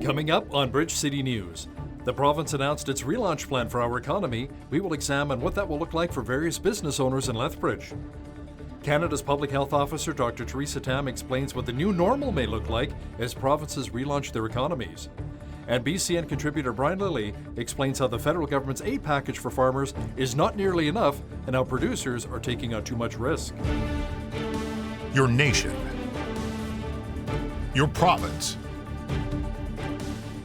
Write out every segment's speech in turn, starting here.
Coming up on Bridge City News, the province announced its relaunch plan for our economy. We will examine what that will look like for various business owners in Lethbridge. Canada's Public Health Officer, Dr. Theresa Tam, explains what the new normal may look like as provinces relaunch their economies. And BCN contributor Brian Lilly explains how the federal government's aid package for farmers is not nearly enough and how producers are taking on too much risk. Your nation. Your province.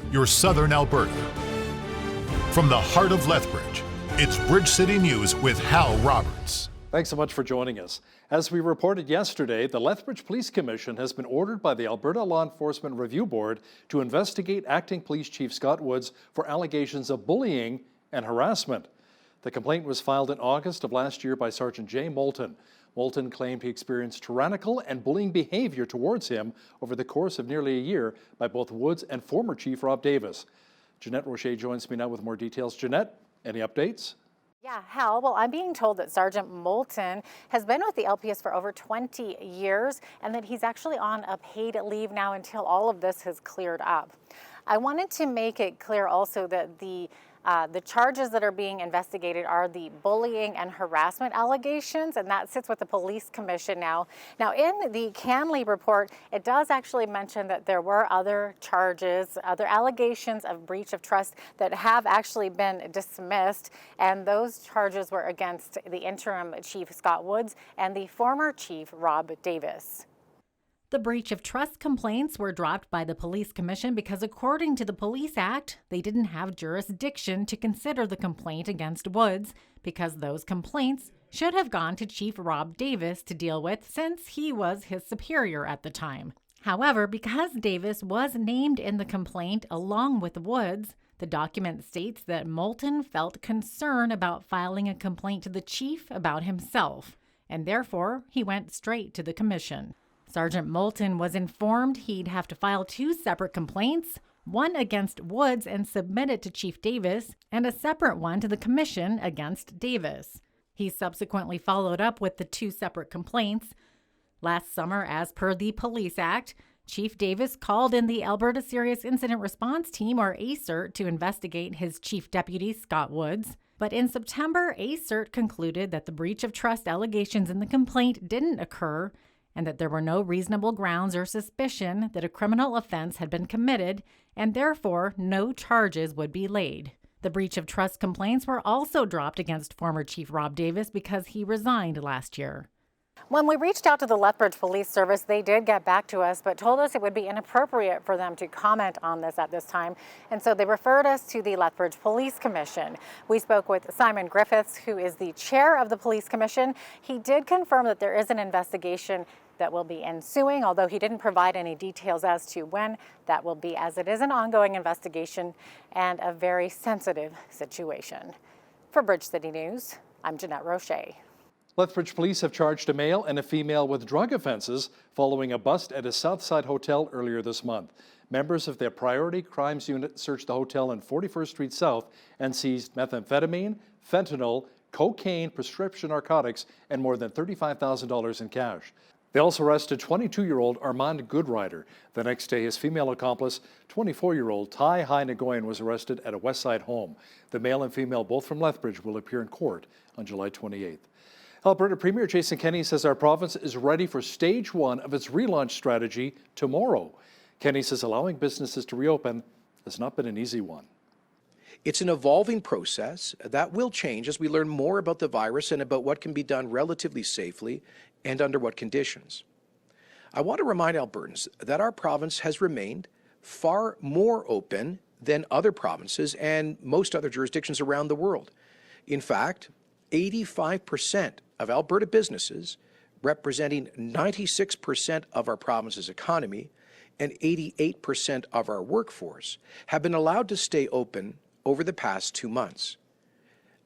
Your southern Alberta. From the heart of Lethbridge, it's Bridge City News with Hal Roberts. Thanks so much for joining us. As we reported yesterday, the Lethbridge Police Commission has been ordered by the Alberta Law Enforcement Review Board to investigate Acting Police Chief Scott Woods for allegations of bullying and harassment. The complaint was filed in August of last year by Sergeant Jay Moulton. Moulton claimed he experienced tyrannical and bullying behavior towards him over the course of nearly a year by both Woods and former Chief Rob Davis. Jeanette Roche joins me now with more details. Jeanette, any updates? Yeah, Hal, well, I'm being told that Sergeant Moulton has been with the LPS for over 20 years and that he's actually on a paid leave now until all of this has cleared up. I wanted to make it clear also that the charges that are being investigated are the bullying and harassment allegations, and that sits with the Police Commission now. Now, in the Canley report, it does actually mention that there were other charges, other allegations of breach of trust that have actually been dismissed, and those charges were against the interim Chief Scott Woods and the former Chief Rob Davis. The breach of trust complaints were dropped by the Police Commission because, according to the Police Act, they didn't have jurisdiction to consider the complaint against Woods because those complaints should have gone to Chief Rob Davis to deal with since he was his superior at the time. However, because Davis was named in the complaint along with Woods, the document states that Moulton felt concern about filing a complaint to the chief about himself, and therefore he went straight to the commission. Sergeant Moulton was informed he'd have to file two separate complaints, one against Woods and submit it to Chief Davis, and a separate one to the commission against Davis. He subsequently followed up with the two separate complaints. Last summer, as per the Police Act, Chief Davis called in the Alberta Serious Incident Response Team, or ASIRT, to investigate his chief deputy, Scott Woods. But in September, ASIRT concluded that the breach of trust allegations in the complaint didn't occur, and that there were no reasonable grounds or suspicion that a criminal offense had been committed, and therefore no charges would be laid. The breach of trust complaints were also dropped against former Chief Rob Davis because he resigned last year. When we reached out to the Lethbridge Police Service, they did get back to us, but told us it would be inappropriate for them to comment on this at this time. And so they referred us to the Lethbridge Police Commission. We spoke with Simon Griffiths, who is the chair of the Police Commission. He did confirm that there is an investigation that will be ensuing, although he didn't provide any details as to when that will be, as it is an ongoing investigation and a very sensitive situation. For Bridge City News, I'm Jeanette Roche. Lethbridge police have charged a male and a female with drug offenses following a bust at a Southside hotel earlier this month. Members of their Priority Crimes Unit searched the hotel on 41st Street South and seized methamphetamine, fentanyl, cocaine, prescription narcotics, and more than $35,000 in cash. They also arrested 22-year-old Armand Goodrider. The next day, his female accomplice, 24-year-old Ty Nagoyan, was arrested at a Westside home. The male and female, both from Lethbridge, will appear in court on July 28th. Alberta Premier Jason Kenney says our province is ready for stage one of its relaunch strategy tomorrow. Kenney says allowing businesses to reopen has not been an easy one. It's an evolving process that will change as we learn more about the virus and about what can be done relatively safely and under what conditions. I want to remind Albertans that our province has remained far more open than other provinces and most other jurisdictions around the world. In fact, 85% of Alberta businesses, representing 96% of our province's economy and 88% of our workforce, have been allowed to stay open over the past 2 months.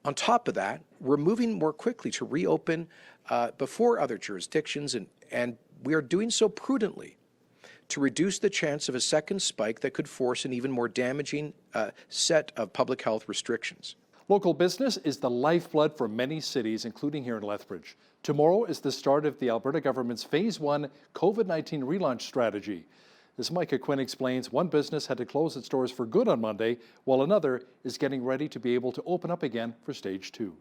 On top of that, we're moving more quickly to reopen before other jurisdictions, and we are doing so prudently to reduce the chance of a second spike that could force an even more damaging set of public health restrictions. Local business is the lifeblood for many cities, including here in Lethbridge. Tomorrow is the start of the Alberta government's Phase 1 COVID-19 relaunch strategy. As Micah Quinn explains, one business had to close its doors for good on Monday, while another is getting ready to be able to open up again for Stage 2.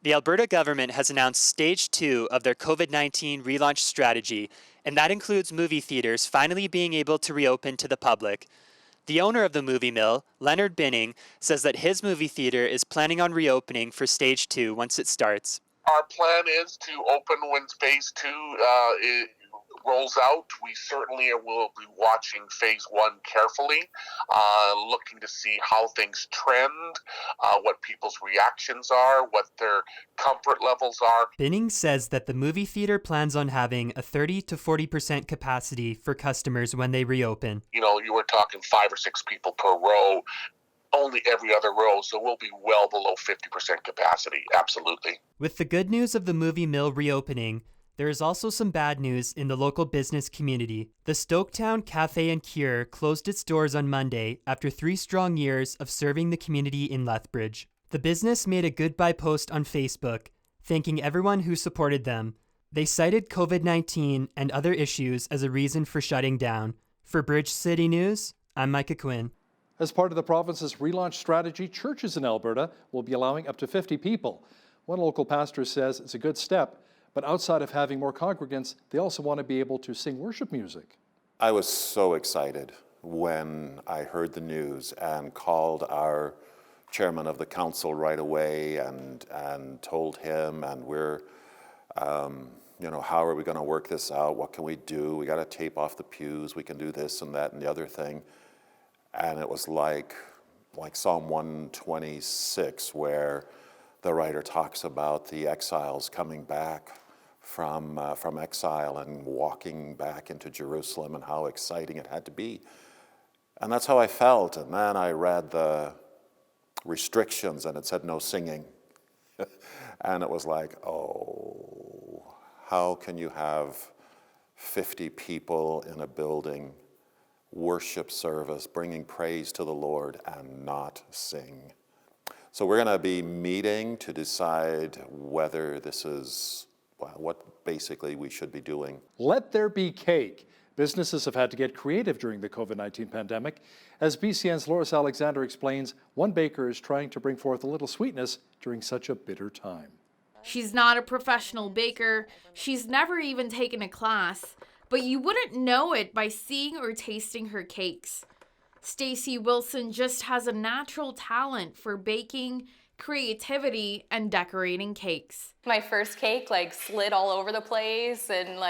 The Alberta government has announced Stage 2 of their COVID-19 relaunch strategy, and that includes movie theaters finally being able to reopen to the public. The owner of the movie mill, Leonard Binning, says that his movie theater is planning on reopening for Stage 2 once it starts. Our plan is to open when Phase 2 rolls out. We certainly will be watching Phase 1 carefully, looking to see how things trend, what people's reactions are, what their comfort levels are. Binning says that the movie theater plans on having a 30 to 40% capacity for customers when they reopen. You were talking 5 or 6 people per row, only every other row, so we'll be well below 50% capacity, absolutely. With the good news of the movie mill reopening, there is also some bad news in the local business community. The Stoketown Cafe and Cure closed its doors on Monday after 3 strong years of serving the community in Lethbridge. The business made a goodbye post on Facebook, thanking everyone who supported them. They cited COVID-19 and other issues as a reason for shutting down. For Bridge City News, I'm Micah Quinn. As part of the province's relaunch strategy, churches in Alberta will be allowing up to 50 people. One local pastor says it's a good step, but outside of having more congregants, they also want to be able to sing worship music. I was so excited when I heard the news and called our chairman of the council right away and told him, and we're, how are we going to work this out? What can we do? We got to tape off the pews. We can do this and that and the other thing. And it was like Psalm 126, where the writer talks about the exiles coming back from exile and walking back into Jerusalem and how exciting it had to be. And that's how I felt. And then I read the restrictions and it said no singing. And it was like, oh, how can you have 50 people in a building, worship service, bringing praise to the Lord and not sing? So we're going to be meeting to decide whether this is what basically we should be doing. Let there be cake. Businesses have had to get creative during the COVID-19 pandemic. As BCN's Loris Alexander explains, one baker is trying to bring forth a little sweetness during such a bitter time. She's not a professional baker. She's never even taken a class, but you wouldn't know it by seeing or tasting her cakes. Stacey Wilson just has a natural talent for baking, creativity, and decorating cakes. My first cake slid all over the place and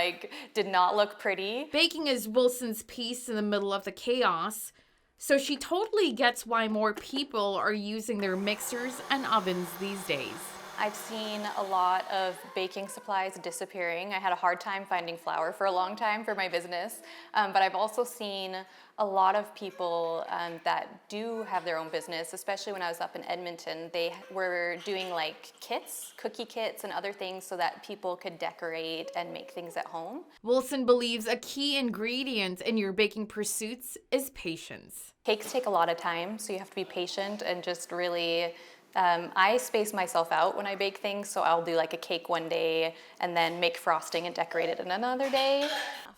did not look pretty. Baking is Wilson's piece in the middle of the chaos, so she totally gets why more people are using their mixers and ovens these days. I've seen a lot of baking supplies disappearing. I had a hard time finding flour for a long time for my business, but I've also seen a lot of people that do have their own business, especially when I was up in Edmonton. They were doing kits, cookie kits and other things so that people could decorate and make things at home. Wilson believes a key ingredient in your baking pursuits is patience. Cakes take a lot of time, so you have to be patient and just really I space myself out when I bake things, so I'll do a cake one day and then make frosting and decorate it in another day.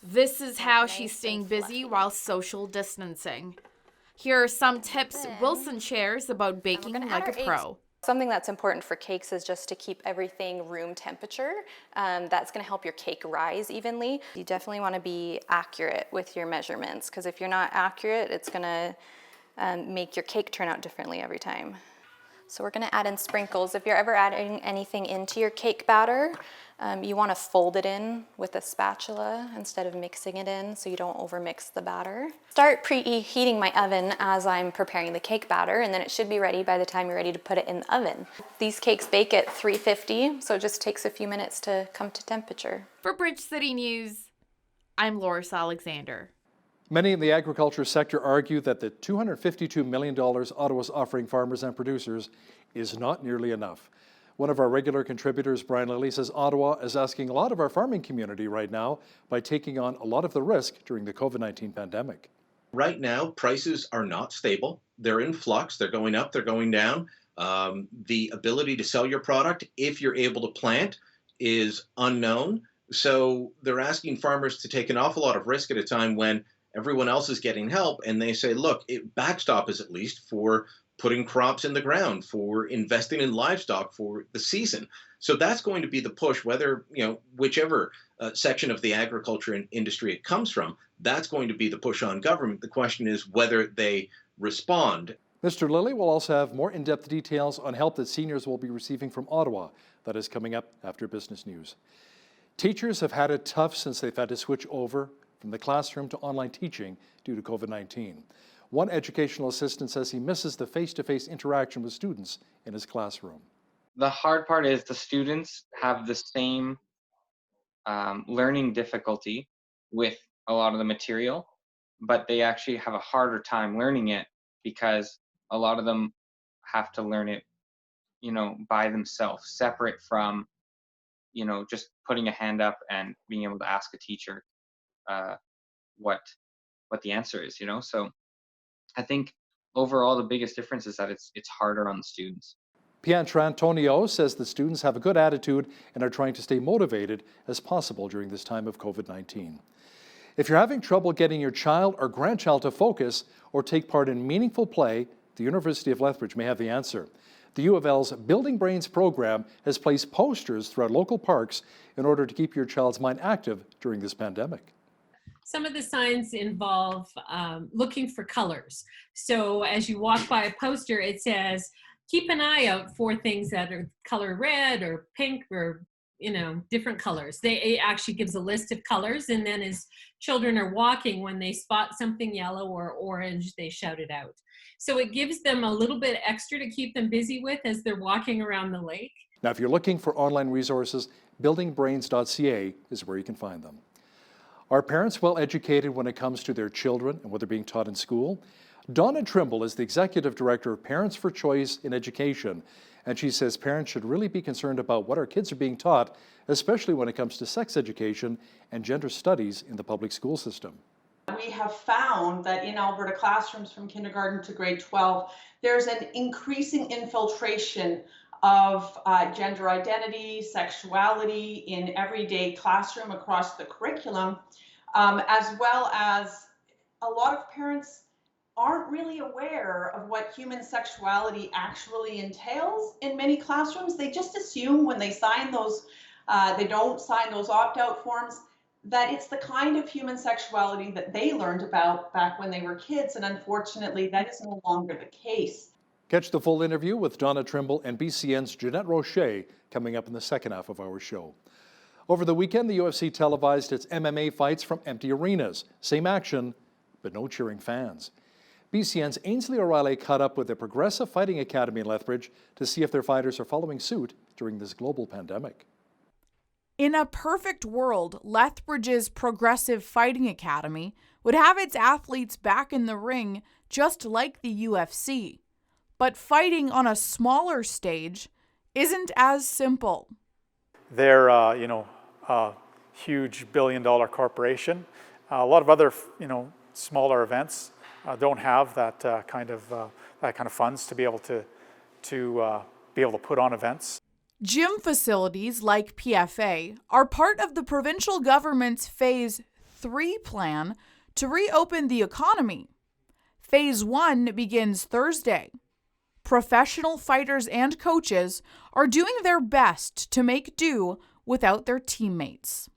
This is how she's staying busy while social distancing. Here are some tips Wilson shares about baking like a pro. Something that's important for cakes is just to keep everything room temperature. That's going to help your cake rise evenly. You definitely want to be accurate with your measurements, because if you're not accurate, it's going to make your cake turn out differently every time. So we're going to add in sprinkles. If you're ever adding anything into your cake batter, you want to fold it in with a spatula instead of mixing it in so you don't overmix the batter. Start preheating my oven as I'm preparing the cake batter, and then it should be ready by the time you're ready to put it in the oven. These cakes bake at 350, so it just takes a few minutes to come to temperature. For Bridge City News, I'm Loris Alexander. Many in the agriculture sector argue that the $252 million Ottawa's offering farmers and producers is not nearly enough. One of our regular contributors, Brian Lilly, says Ottawa is asking a lot of our farming community right now by taking on a lot of the risk during the COVID-19 pandemic. Right now, prices are not stable. They're in flux. They're going up, they're going down. The ability to sell your product, if you're able to plant, is unknown. So they're asking farmers to take an awful lot of risk at a time when everyone else is getting help, and they say, look, backstop is at least for putting crops in the ground, for investing in livestock for the season. So that's going to be the push, whether, whichever section of the agriculture industry it comes from, that's going to be the push on government. The question is whether they respond. Mr. Lilly will also have more in-depth details on help that seniors will be receiving from Ottawa. That is coming up after Business News. Teachers have had it tough since they've had to switch over from the classroom to online teaching due to COVID-19. One educational assistant says he misses the face-to-face interaction with students in his classroom. The hard part is the students have the same learning difficulty with a lot of the material, but they actually have a harder time learning it because a lot of them have to learn it, by themselves, separate from, just putting a hand up and being able to ask a teacher what the answer is, So I think overall the biggest difference is that it's harder on the students. Pietrantonio says the students have a good attitude and are trying to stay motivated as possible during this time of COVID-19. If you're having trouble getting your child or grandchild to focus or take part in meaningful play, the University of Lethbridge may have the answer. The U of L's Building Brains program has placed posters throughout local parks in order to keep your child's mind active during this pandemic. Some of the signs involve looking for colors. So as you walk by a poster, it says, keep an eye out for things that are color red or pink or, different colors. It actually gives a list of colors, and then as children are walking, when they spot something yellow or orange, they shout it out. So it gives them a little bit extra to keep them busy with as they're walking around the lake. Now, if you're looking for online resources, buildingbrains.ca is where you can find them. Are parents well educated when it comes to their children and what they're being taught in school? Donna Trimble is the Executive Director of Parents for Choice in Education, and she says parents should really be concerned about what our kids are being taught, especially when it comes to sex education and gender studies in the public school system. We have found that in Alberta classrooms from kindergarten to grade 12, there's an increasing infiltration of gender identity, sexuality in everyday classroom across the curriculum, as well as a lot of parents aren't really aware of what human sexuality actually entails in many classrooms. They just assume when they sign those, they don't sign those opt-out forms, that it's the kind of human sexuality that they learned about back when they were kids, and unfortunately that is no longer the case. Catch the full interview with Donna Trimble and BCN's Jeanette Rocher coming up in the second half of our show. Over the weekend, the UFC televised its MMA fights from empty arenas. Same action, but no cheering fans. BCN's Ainsley O'Reilly caught up with the Progressive Fighting Academy in Lethbridge to see if their fighters are following suit during this global pandemic. In a perfect world, Lethbridge's Progressive Fighting Academy would have its athletes back in the ring just like the UFC. But fighting on a smaller stage isn't as simple. They're, a huge billion-dollar corporation. A lot of other, smaller events don't have that kind of funds to be able to put on events. Gym facilities like PFA are part of the provincial government's Phase 3 plan to reopen the economy. Phase 1 begins Thursday. Professional fighters and coaches are doing their best to make do without their teammates.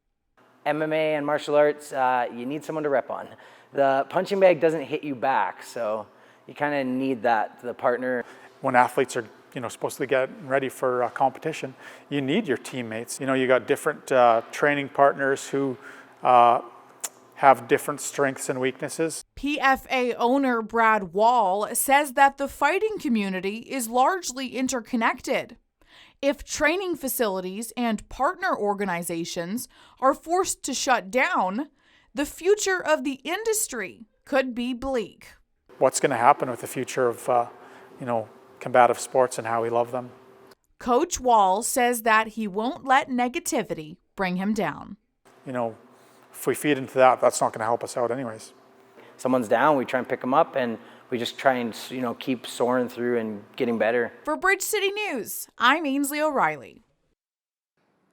MMA and martial arts, you need someone to rep on. The punching bag doesn't hit you back, so you kind of need the partner. When athletes are supposed to get ready for competition, you need your teammates. You got different training partners who have different strengths and weaknesses. PFA owner Brad Wall says that the fighting community is largely interconnected. If training facilities and partner organizations are forced to shut down, the future of the industry could be bleak. What's going to happen with the future of, combative sports and how we love them? Coach Wall says that he won't let negativity bring him down. If we feed into that, that's not going to help us out anyways. Someone's down, we try and pick them up, and we just try and, keep soaring through and getting better. For Bridge City News, I'm Ainsley O'Reilly.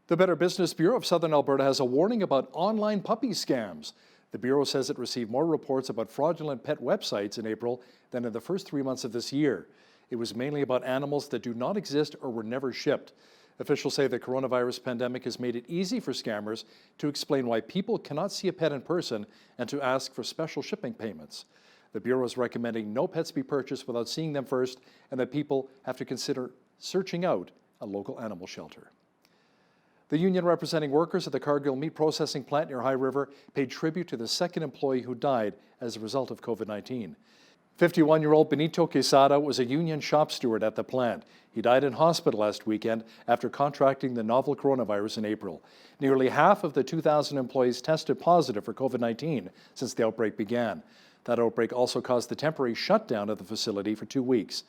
The Better Business Bureau of Southern Alberta has a warning about online puppy scams. The Bureau says it received more reports about fraudulent pet websites in April than in the first 3 months of this year. It was mainly about animals that do not exist or were never shipped. Officials say the coronavirus pandemic has made it easy for scammers to explain why people cannot see a pet in person and to ask for special shipping payments. The Bureau is recommending no pets be purchased without seeing them first, and that people have to consider searching out a local animal shelter. The union representing workers at the Cargill meat processing plant near High River paid tribute to the second employee who died as a result of COVID-19. 51-year-old Benito Quesada was a union shop steward at the plant. He died in hospital last weekend after contracting the novel coronavirus in April. Nearly half of the 2,000 employees tested positive for COVID-19 since the outbreak began. That outbreak also caused the temporary shutdown of the facility for 2 weeks.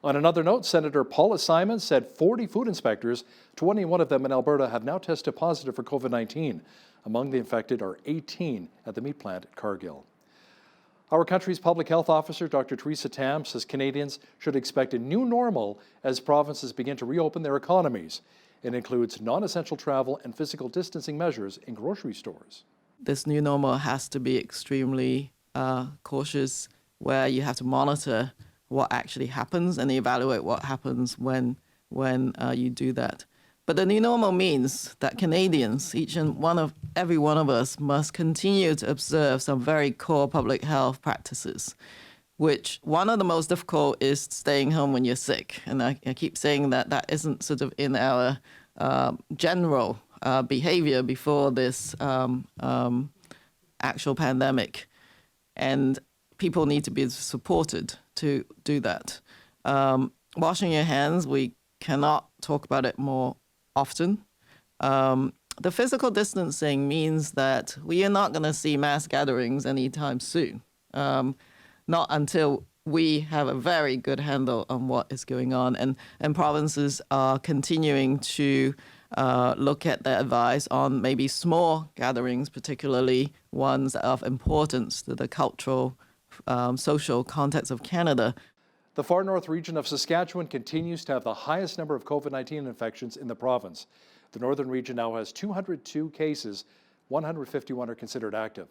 On another note, Senator Paula Simon said 40 food inspectors, 21 of them in Alberta, have now tested positive for COVID-19. Among the infected are 18 at the meat plant at Cargill. Our country's public health officer, Dr. Theresa Tam, says Canadians should expect a new normal as provinces begin to reopen their economies. It includes non-essential travel and physical distancing measures in grocery stores. This new normal has to be extremely cautious, where you have to monitor what actually happens and evaluate what happens when you do that. But the new normal means that Canadians, every one of us, must continue to observe some very core public health practices, which one of the most difficult is staying home when you're sick. And I keep saying that isn't sort of in our general behavior before this actual pandemic. And people need to be supported to do that. Washing your hands, we cannot talk about it more often. The physical distancing means that we are not going to see mass gatherings anytime soon, not until we have a very good handle on what is going on. And provinces are continuing to look at their advice on maybe small gatherings, particularly ones of importance to the cultural, social context of Canada. The far north region of Saskatchewan continues to have the highest number of COVID-19 infections in the province. The northern region now has 202 cases, 151 are considered active.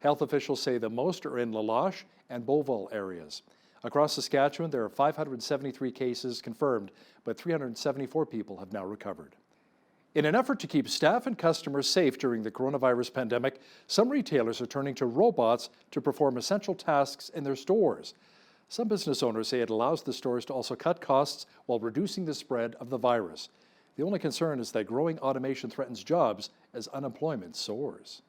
Health officials say the most are in La Loche and Beauval areas. Across Saskatchewan, there are 573 cases confirmed, but 374 people have now recovered. In an effort to keep staff and customers safe during the coronavirus pandemic, some retailers are turning to robots to perform essential tasks in their stores. Some business owners say it allows the stores to also cut costs while reducing the spread of the virus. The only concern is that growing automation threatens jobs as unemployment soars.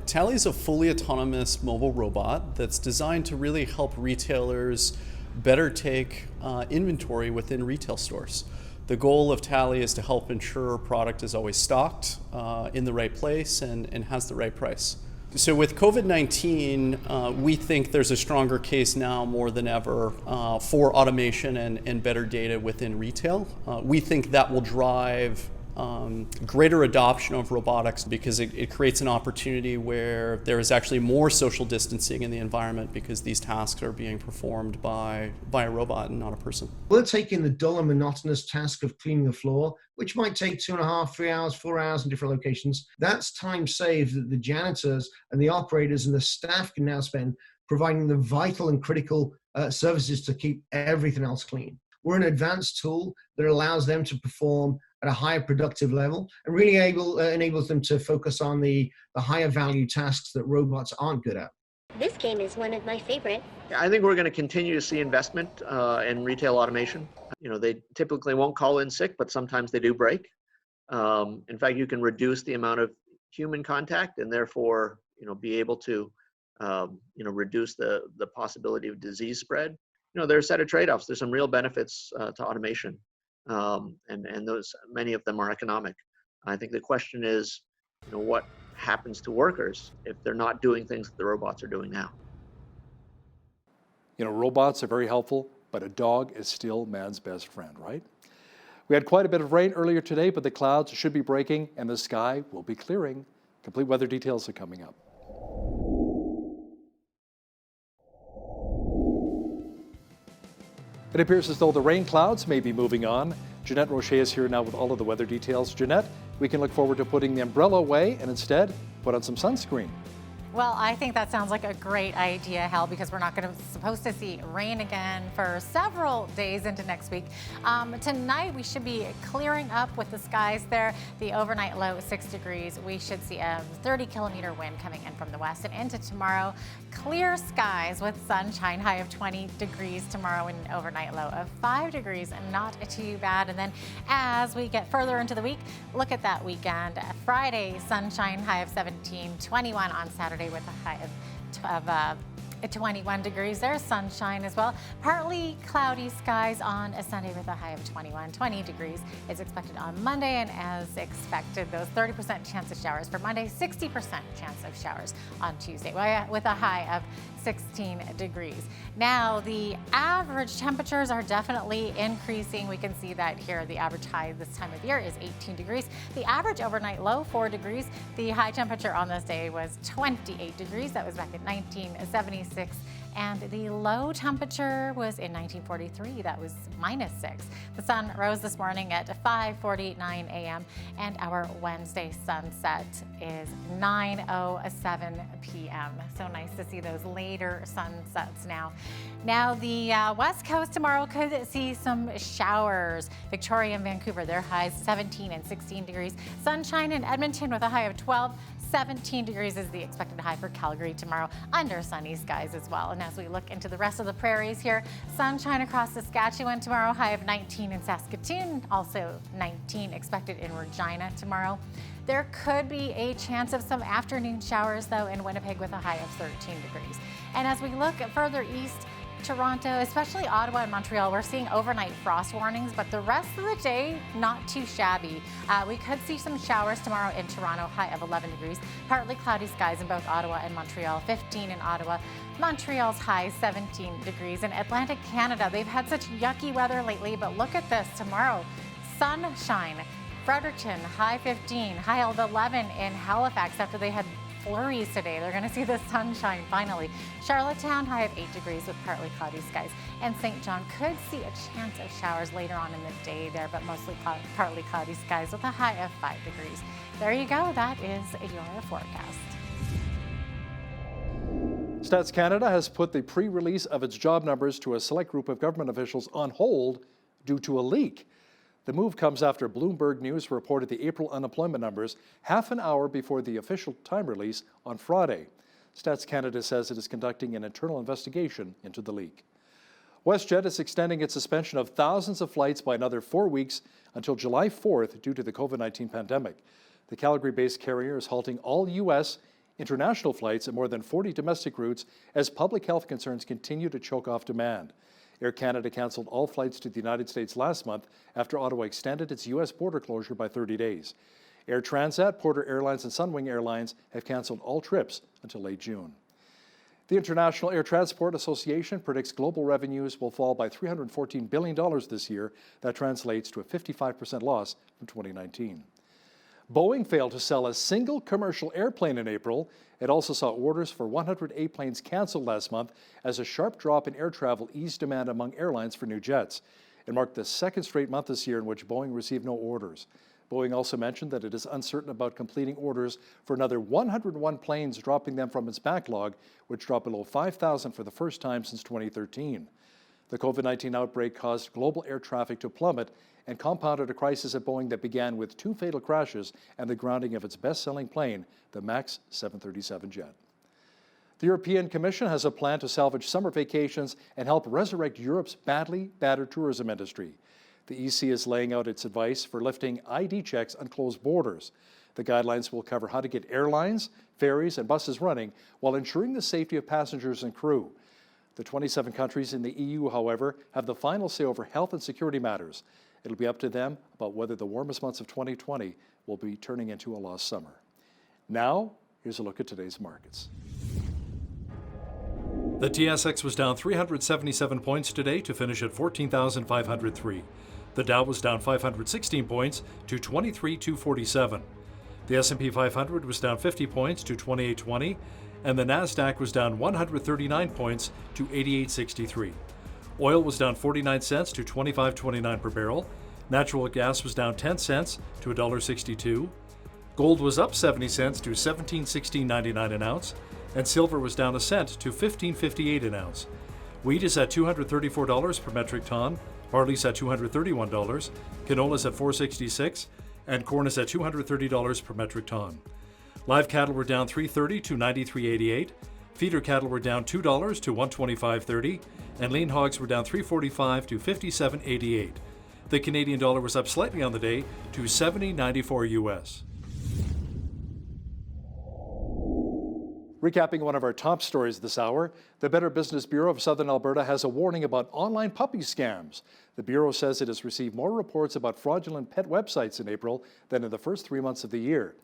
Tally is a fully autonomous mobile robot that's designed to really help retailers better take inventory within retail stores. The goal of Tally is to help ensure product is always stocked in the right place and has the right price. So with COVID-19, we think there's a stronger case now more than ever for automation and better data within retail. We think that will drive greater adoption of robotics because it creates an opportunity where there is actually more social distancing in the environment because these tasks are being performed by a robot and not a person. We're taking the dull and monotonous task of cleaning the floor, which might take 2.5, 3 hours, 4 hours in different locations. That's time saved that the janitors and the operators and the staff can now spend providing the vital and critical services to keep everything else clean. We're an advanced tool that allows them to perform at a higher productive level and really enables them to focus on the higher value tasks that robots aren't good at. This game is one of my favorite. I think we're going to continue to see investment in retail automation. You know, they typically won't call in sick, but sometimes they do break. In fact, you can reduce the amount of human contact and therefore, be able to, reduce the possibility of disease spread. There are a set of trade-offs. There's some real benefits to automation. And those, many of them are economic. I think the question is, what happens to workers if they're not doing things that the robots are doing now? Robots are very helpful, but a dog is still man's best friend, right? We had quite a bit of rain earlier today, but the clouds should be breaking and the sky will be clearing. Complete weather details are coming up. It appears as though the rain clouds may be moving on. Jeanette Rocher is here now with all of the weather details. Jeanette, we can look forward to putting the umbrella away and instead put on some sunscreen. Well, I think that sounds like a great idea, Hal, because we're not supposed to see rain again for several days into next week. Tonight, we should be clearing up with the skies there. The overnight low 6 degrees. We should see a 30-kilometer wind coming in from the west. And into tomorrow, clear skies with sunshine, high of 20 degrees tomorrow and an overnight low of 5 degrees. Not too bad. And then as we get further into the week, look at that weekend. Friday, sunshine, high of 17, 21 on Saturday with a high of 21 degrees. There's sunshine as well. Partly cloudy skies on a Sunday with a high of 20 degrees is expected on Monday, and as expected, those 30% chance of showers for Monday, 60% chance of showers on Tuesday with a high of 16 degrees. Now, the average temperatures are definitely increasing. We can see that here. The average high this time of year is 18 degrees. The average overnight low, 4 degrees. The high temperature on this day was 28 degrees. That was back in 1976. And the low temperature was in 1943. That was -6. The sun rose this morning at 5:49 a.m. and our Wednesday sunset is 9:07 p.m. So nice to see those later sunsets now. Now the West Coast tomorrow could see some showers. Victoria and Vancouver, their highs 17 and 16 degrees. Sunshine in Edmonton with a high of 12. 17 degrees is the expected high for Calgary tomorrow, under sunny skies as well. And as we look into the rest of the prairies here, sunshine across Saskatchewan tomorrow, high of 19 in Saskatoon, also 19 expected in Regina tomorrow. There could be a chance of some afternoon showers, though, in Winnipeg with a high of 13 degrees. And as we look further east, Toronto, especially Ottawa and Montreal, we're seeing overnight frost warnings, but the rest of the day, not too shabby. We could see some showers tomorrow in Toronto, high of 11 degrees. Partly cloudy skies in both Ottawa and Montreal, 15 in Ottawa. Montreal's high 17 degrees. In Atlantic Canada, they've had such yucky weather lately, but look at this tomorrow. Sunshine. Fredericton, high 15, high of 11 in Halifax after they had flurries today. They're going to see the sunshine finally. Charlottetown, high of 8 degrees with partly cloudy skies. And St. John could see a chance of showers later on in the day there, but mostly partly cloudy skies with a high of 5 degrees. There you go. That is your forecast. Stats Canada has put the pre-release of its job numbers to a select group of government officials on hold due to a leak. The move comes after Bloomberg News reported the April unemployment numbers half an hour before the official time release on Friday. Stats Canada says it is conducting an internal investigation into the leak. WestJet is extending its suspension of thousands of flights by another 4 weeks until July 4th due to the COVID-19 pandemic. The Calgary-based carrier is halting all U.S. international flights and more than 40 domestic routes as public health concerns continue to choke off demand. Air Canada canceled all flights to the United States last month after Ottawa extended its U.S. border closure by 30 days. Air Transat, Porter Airlines, and Sunwing Airlines have canceled all trips until late June. The International Air Transport Association predicts global revenues will fall by $314 billion this year. That translates to a 55% loss from 2019. Boeing failed to sell a single commercial airplane in April. It also saw orders for 108 planes canceled last month as a sharp drop in air travel eased demand among airlines for new jets. It marked the second straight month this year in which Boeing received no orders. Boeing also mentioned that it is uncertain about completing orders for another 101 planes, dropping them from its backlog, which dropped below 5,000 for the first time since 2013. The COVID-19 outbreak caused global air traffic to plummet and compounded a crisis at Boeing that began with 2 fatal crashes and the grounding of its best-selling plane, the MAX 737 jet. The European Commission has a plan to salvage summer vacations and help resurrect Europe's badly battered tourism industry. The EC is laying out its advice for lifting ID checks on closed borders. The guidelines will cover how to get airlines, ferries, and buses running while ensuring the safety of passengers and crew. The 27 countries in the EU, however, have the final say over health and security matters. It'll be up to them about whether the warmest months of 2020 will be turning into a lost summer. Now, here's a look at today's markets. The TSX was down 377 points today to finish at 14,503. The Dow was down 516 points to 23,247. The S&P 500 was down 50 points to 2820, and the Nasdaq was down 139 points to 8863. Oil was down 49 cents to $25.29 per barrel. Natural gas was down 10 cents to $1.62. Gold was up 70 cents to $17.16.99 an ounce. and silver was down a cent to $15.58 an ounce. Wheat is at $234 per metric ton, barley's at $231, canola's at $4.66, and corn is at $230 per metric ton. Live cattle were down $3.30 to $93.88, feeder cattle were down $2 to $125.30, and lean hogs were down $3.45 to $57.88. The Canadian dollar was up slightly on the day to $70.94 US. Recapping one of our top stories this hour, the Better Business Bureau of Southern Alberta has a warning about online puppy scams. The Bureau says it has received more reports about fraudulent pet websites in April than in the first 3 months of the year.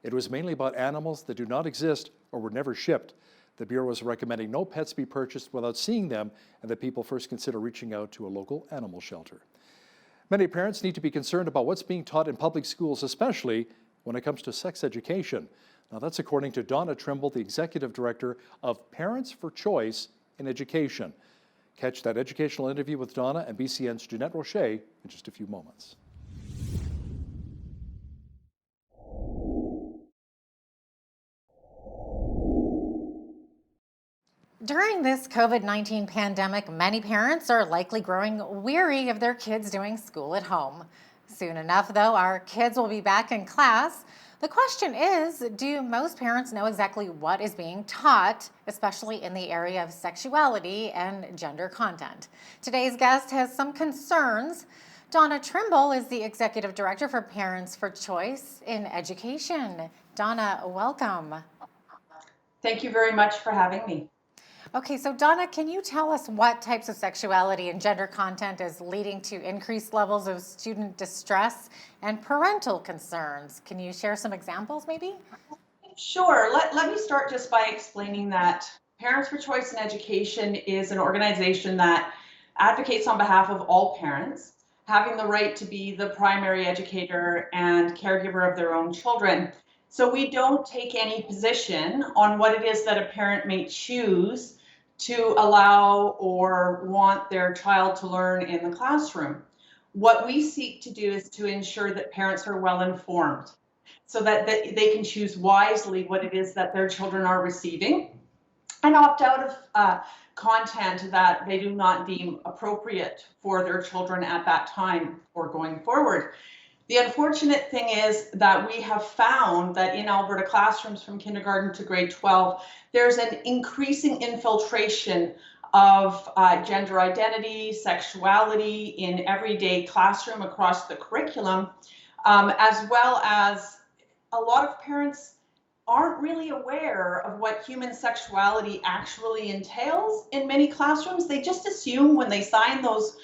It was mainly about animals that do not exist or were never shipped. The Bureau is recommending no pets be purchased without seeing them and that people first consider reaching out to a local animal shelter. Many parents need to be concerned about what's being taught in public schools, especially when it comes to sex education. Now, that's according to Donna Trimble, the Executive Director of Parents for Choice in Education. Catch that educational interview with Donna and BCN's Jeanette Roche in just a few moments. During this COVID-19 pandemic, many parents are likely growing weary of their kids doing school at home. Soon enough, though, our kids will be back in class. The question is, do most parents know exactly what is being taught, especially in the area of sexuality and gender content? Today's guest has some concerns. Donna Trimble is the Executive Director for Parents for Choice in Education. Donna, welcome. Thank you very much for having me. Okay, so Donna, can you tell us what types of sexuality and gender content is leading to increased levels of student distress and parental concerns? Can you share some examples maybe? Sure. Let me start just by explaining that Parents for Choice in Education is an organization that advocates on behalf of all parents having the right to be the primary educator and caregiver of their own children. So we don't take any position on what it is that a parent may choose to allow or want their child to learn in the classroom. What we seek to do is to ensure that parents are well informed so that they can choose wisely what it is that their children are receiving and opt out of content that they do not deem appropriate for their children at that time or going forward. The unfortunate thing is that we have found that in Alberta classrooms from kindergarten to grade 12, there's an increasing infiltration of gender identity, sexuality in everyday classroom across the curriculum, as well as a lot of parents aren't really aware of what human sexuality actually entails in many classrooms. They just assume when they sign those,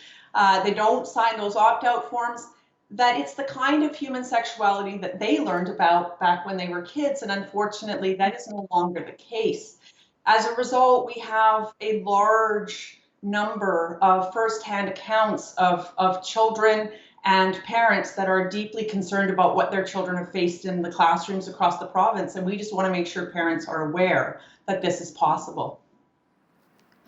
they don't sign those opt-out forms, that it's the kind of human sexuality that they learned about back when they were kids, and unfortunately that is no longer the case. As a result, we have a large number of firsthand accounts of children and parents that are deeply concerned about what their children have faced in the classrooms across the province, and we just want to make sure parents are aware that this is possible.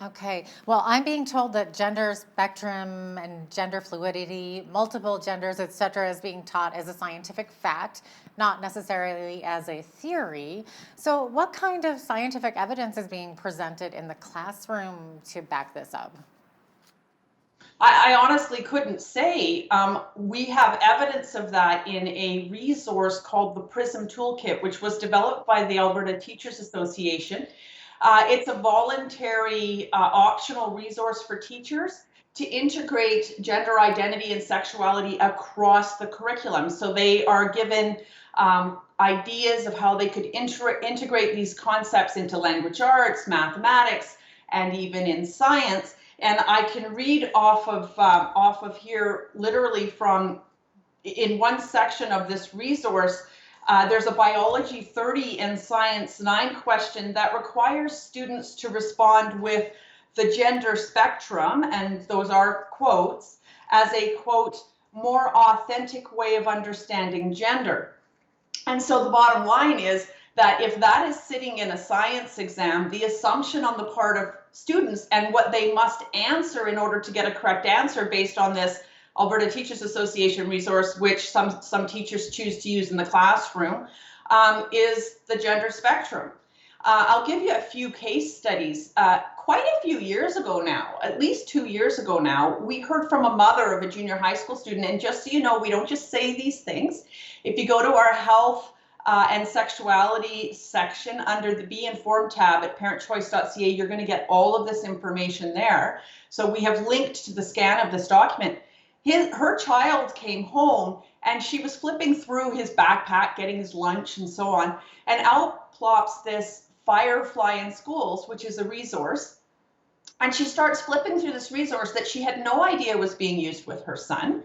Okay, well, I'm being told that gender spectrum and gender fluidity, multiple genders, etc., is being taught as a scientific fact, not necessarily as a theory. So what kind of scientific evidence is being presented in the classroom to back this up? I honestly couldn't say. We have evidence of that in a resource called the PRISM Toolkit, which was developed by the Alberta Teachers Association. It's a voluntary optional resource for teachers to integrate gender identity and sexuality across the curriculum. So they are given ideas of how they could integrate these concepts into language arts, mathematics, and even in science. And I can read off of here, literally from in one section of this resource. There's a biology 30 and science 9 question that requires students to respond with the gender spectrum, and those are quotes, as a quote, more authentic way of understanding gender. And so the bottom line is that if that is sitting in a science exam, the assumption on the part of students and what they must answer in order to get a correct answer based on this Alberta Teachers Association resource, which some teachers choose to use in the classroom, is the gender spectrum. I'll give you a few case studies. Quite a few years ago now, at least 2 years ago now, we heard from a mother of a junior high school student. And just so you know, we don't just say these things. If you go to our health and sexuality section under the Be Informed tab at parentchoice.ca, you're going to get all of this information there. So we have linked to the scan of this document. Her child came home and she was flipping through his backpack, getting his lunch and so on. And out plops this Firefly in Schools, which is a resource. And she starts flipping through this resource that she had no idea was being used with her son.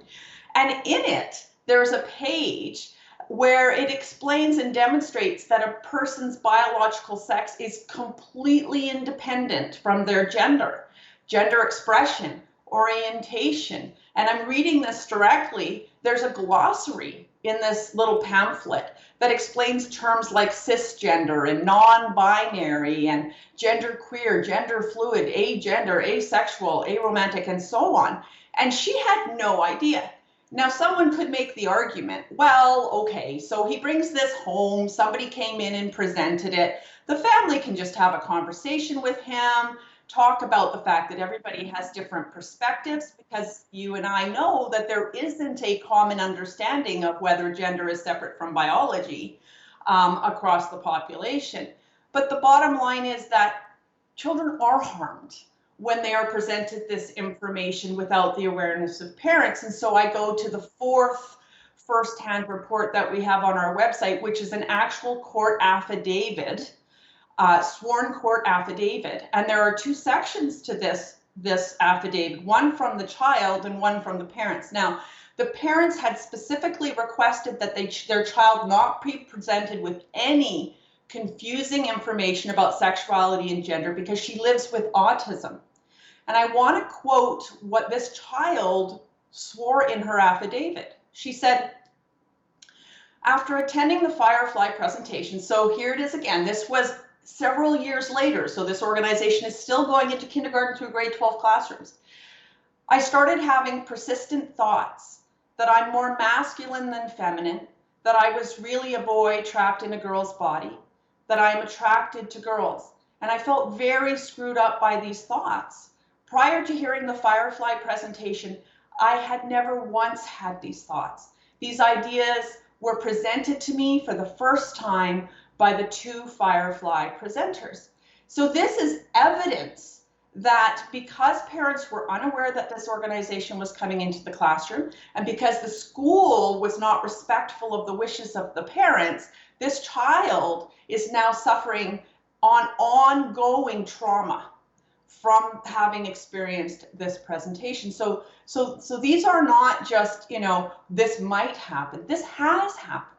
And in it, there's a page where it explains and demonstrates that a person's biological sex is completely independent from their gender expression, orientation. And I'm reading this directly. There's a glossary in this little pamphlet that explains terms like cisgender and non-binary and genderqueer, gender fluid, agender, asexual, aromantic, and so on. And she had no idea. Now, someone could make the argument, well, okay, so he brings this home, somebody came in and presented it. The family can just have a conversation with him, talk about the fact that everybody has different perspectives, because you and I know that there isn't a common understanding of whether gender is separate from biology across the population. But the bottom line is that children are harmed when they are presented this information without the awareness of parents. And so I go to the fourth firsthand report that we have on our website, which is an actual court affidavit, sworn court affidavit. And there are two sections to this affidavit, one from the child and one from the parents. Now, the parents had specifically requested that their child not be presented with any confusing information about sexuality and gender because she lives with autism. And I want to quote what this child swore in her affidavit. She said, after attending the Firefly presentation, so here it is again, this was several years later, so this organization is still going into kindergarten through grade 12 classrooms. I started having persistent thoughts that I'm more masculine than feminine, that I was really a boy trapped in a girl's body, that I'm attracted to girls. And I felt very screwed up by these thoughts. Prior to hearing the Firefly presentation, I had never once had these thoughts. These ideas were presented to me for the first time by the two Firefly presenters. So this is evidence that because parents were unaware that this organization was coming into the classroom, and because the school was not respectful of the wishes of the parents, this child is now suffering ongoing trauma from having experienced this presentation. So these are not just, this might happen. This has happened.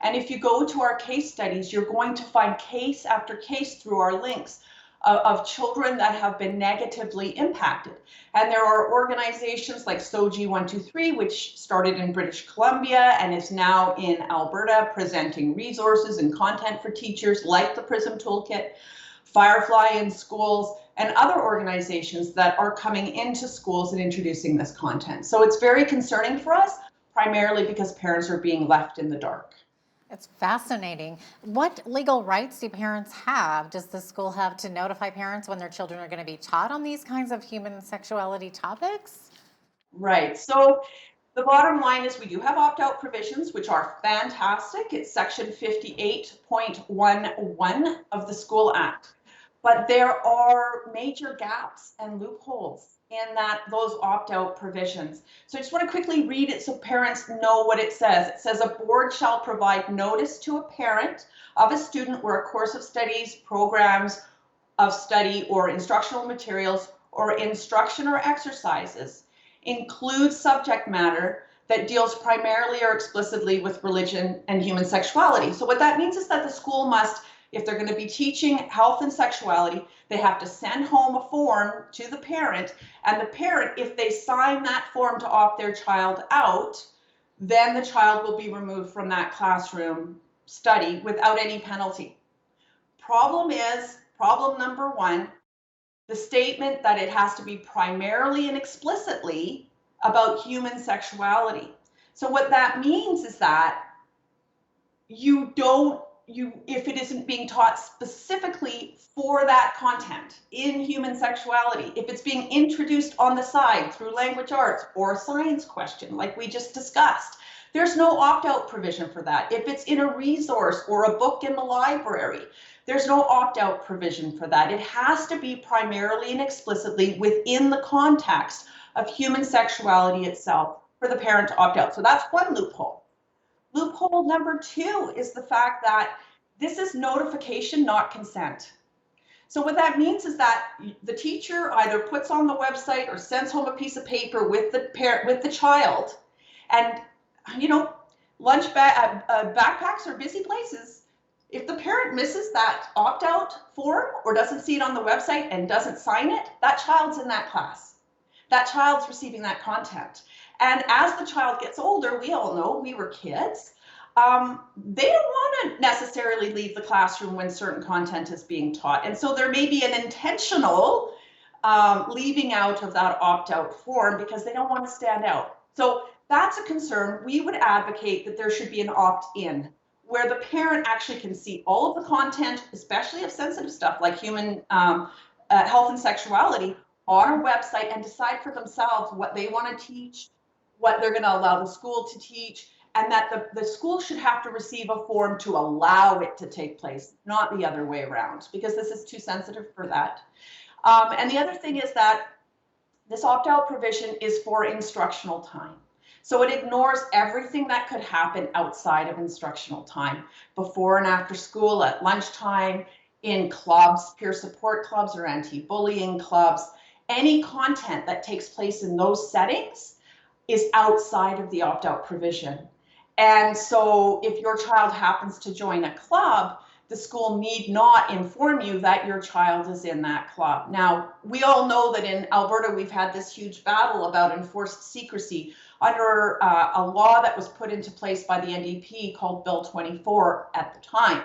And if you go to our case studies, you're going to find case after case through our links of children that have been negatively impacted. And there are organizations like SOGI 123, which started in British Columbia and is now in Alberta, presenting resources and content for teachers like the PRISM Toolkit, Firefly in Schools, and other organizations that are coming into schools and introducing this content. So it's very concerning for us, primarily because parents are being left in the dark. It's fascinating. What legal rights do parents have? Does the school have to notify parents when their children are going to be taught on these kinds of human sexuality topics? Right. So the bottom line is we do have opt-out provisions, which are fantastic. It's section 58.11 of the School Act. But there are major gaps and loopholes in those opt-out provisions. So I just want to quickly read it so parents know what it says. It says a board shall provide notice to a parent of a student where a course of studies, programs of study, or instructional materials or instruction or exercises include subject matter that deals primarily or explicitly with religion and human sexuality. So what that means is that the school must, if they're going to be teaching health and sexuality, they have to send home a form to the parent, and the parent, if they sign that form to opt their child out, then the child will be removed from that classroom study without any penalty. Problem number one, the statement that it has to be primarily and explicitly about human sexuality. So what that means is that you don't if it isn't being taught specifically for that content in human sexuality, if it's being introduced on the side through language arts or a science question like we just discussed, there's no opt-out provision for that. If it's in a resource or a book in the library, there's no opt-out provision for that. It has to be primarily and explicitly within the context of human sexuality itself for the parent to opt out. So that's one loophole. Loophole number two is the fact that this is notification, not consent. So what that means is that the teacher either puts on the website or sends home a piece of paper with the parent, with the child, and backpacks are busy places. If the parent misses that opt-out form or doesn't see it on the website and doesn't sign it, that child's in that class. That child's receiving that content. And as the child gets older, we all know, we were kids, they don't want to necessarily leave the classroom when certain content is being taught. And so there may be an intentional leaving out of that opt-out form because they don't want to stand out. So that's a concern. We would advocate that there should be an opt-in where the parent actually can see all of the content, especially of sensitive stuff like human health and sexuality, on a website and decide for themselves what they want to teach, what they're going to allow the school to teach, and that the school should have to receive a form to allow it to take place, not the other way around, because this is too sensitive for that. And the other thing is that this opt-out provision is for instructional time. So it ignores everything that could happen outside of instructional time, before and after school, at lunchtime, in clubs, peer support clubs or anti-bullying clubs. Any content that takes place in those settings is outside of the opt-out provision. And so if your child happens to join a club, the school need not inform you that your child is in that club. Now, we all know that in Alberta, we've had this huge battle about enforced secrecy under a law that was put into place by the NDP called Bill 24 at the time.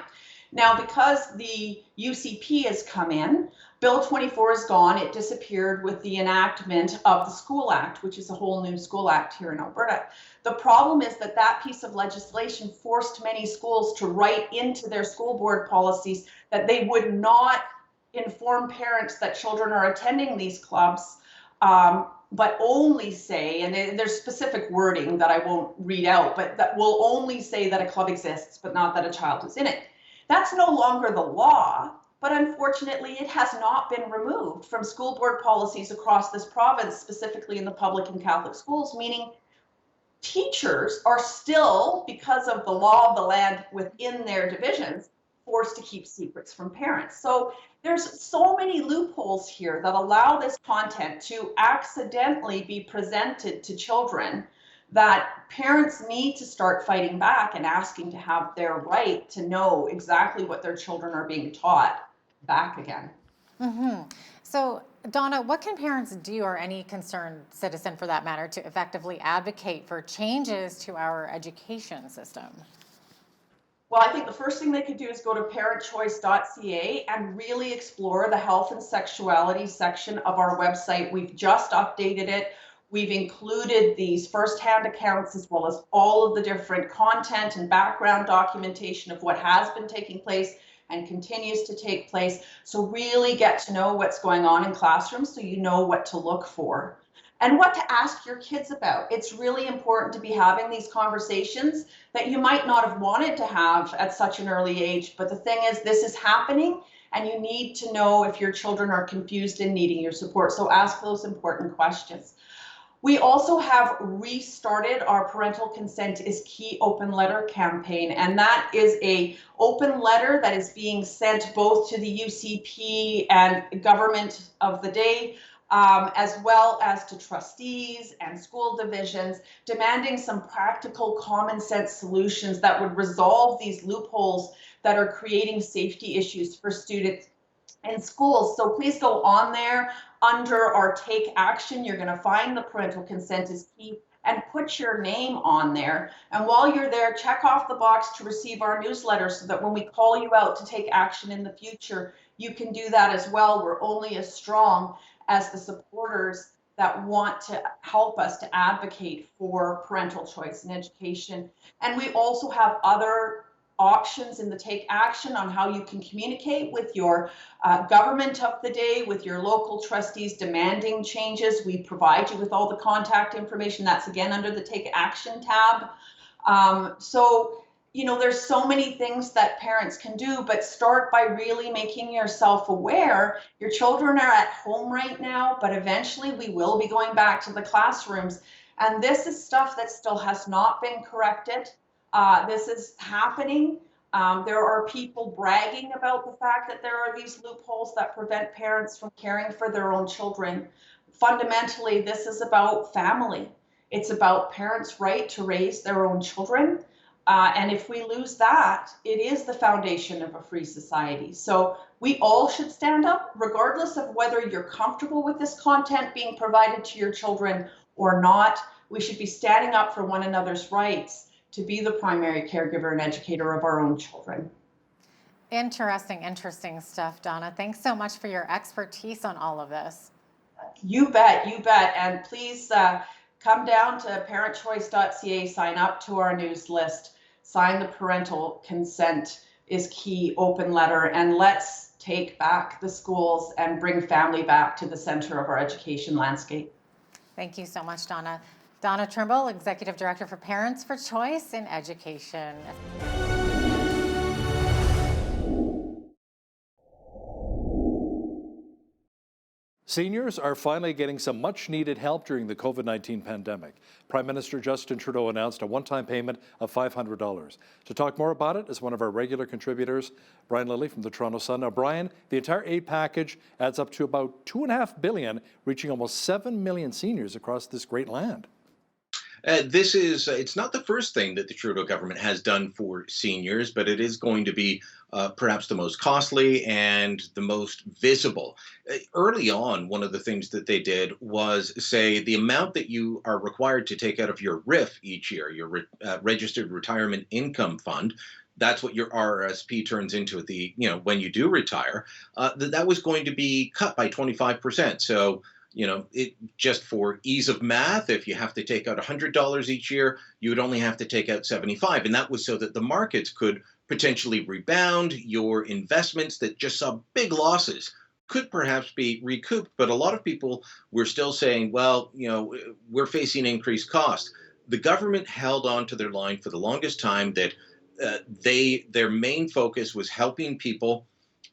Now, because the UCP has come in, Bill 24 is gone. It disappeared with the enactment of the School Act, which is a whole new school act here in Alberta. The problem is that that piece of legislation forced many schools to write into their school board policies that they would not inform parents that children are attending these clubs, but only say, and there's specific wording that I won't read out, but that will only say that a club exists, but not that a child is in it. That's no longer the law, but unfortunately it has not been removed from school board policies across this province, specifically in the public and Catholic schools, meaning teachers are still, because of the law of the land within their divisions, forced to keep secrets from parents. So there's so many loopholes here that allow this content to accidentally be presented to children that parents need to start fighting back and asking to have their right to know exactly what their children are being taught back again. Mm-hmm. So, Donna, what can parents do, or any concerned citizen for that matter, to effectively advocate for changes to our education system? Well, I think the first thing they could do is go to parentchoice.ca and really explore the health and sexuality section of our website. We've just updated it. We've included these firsthand accounts as well as all of the different content and background documentation of what has been taking place and continues to take place. So really get to know what's going on in classrooms so you know what to look for and what to ask your kids about. It's really important to be having these conversations that you might not have wanted to have at such an early age. But the thing is, this is happening and you need to know if your children are confused and needing your support. So ask those important questions. We also have restarted our Parental Consent is Key open letter campaign, and that is a open letter that is being sent both to the UCP and government of the day, as well as to trustees and school divisions, demanding some practical common sense solutions that would resolve these loopholes that are creating safety issues for students in schools. So please go on there. Under our Take Action, you're going to find the Parental Consent is Key and put your name on there. And while you're there, check off the box to receive our newsletter so that when we call you out to take action in the future, you can do that as well. We're only as strong as the supporters that want to help us to advocate for parental choice in education. And we also have other options in the Take Action on how you can communicate with your government of the day, with your local trustees demanding changes. We provide you with all the contact information. That's again under the Take Action tab. So, you know, there's so many things that parents can do, but start by really making yourself aware. Your children are at home right now, but eventually we will be going back to the classrooms. And this is stuff that still has not been corrected. This is happening. There are people bragging about the fact that there are these loopholes that prevent parents from caring for their own children. Fundamentally, this is about family. It's about parents' right to raise their own children. And if we lose that, it is the foundation of a free society. So we all should stand up, regardless of whether you're comfortable with this content being provided to your children or not. We should be standing up for one another's rights to be the primary caregiver and educator of our own children. Interesting stuff, Donna. Thanks so much for your expertise on all of this. You bet. And please come down to parentchoice.ca, sign up to our news list, sign the parental consent is key open letter, and let's take back the schools and bring family back to the center of our education landscape. Thank you so much, Donna. Donna Trimble, Executive Director for Parents for Choice in Education. Seniors are finally getting some much-needed help during the COVID-19 pandemic. Prime Minister Justin Trudeau announced a one-time payment of $500. To talk more about it is one of our regular contributors, Brian Lilly from the Toronto Sun. Now, Brian, the entire aid package adds up to about $2.5 billion, reaching almost 7 million seniors across this great land. It's not the first thing that the Trudeau government has done for seniors, but it is going to be perhaps the most costly and the most visible. Early on, one of the things that they did was say the amount that you are required to take out of your RIF each year, your Registered Retirement Income Fund, that's what your RRSP turns into at the, when you do retire, that was going to be cut by 25%. So, it just for ease of math, if you have to take out $100 each year, you would only have to take out 75. And that was so that the markets could potentially rebound. Your investments that just saw big losses could perhaps be recouped. But a lot of people were still saying, well, we're facing increased costs. The government held on to their line for the longest time that their main focus was helping people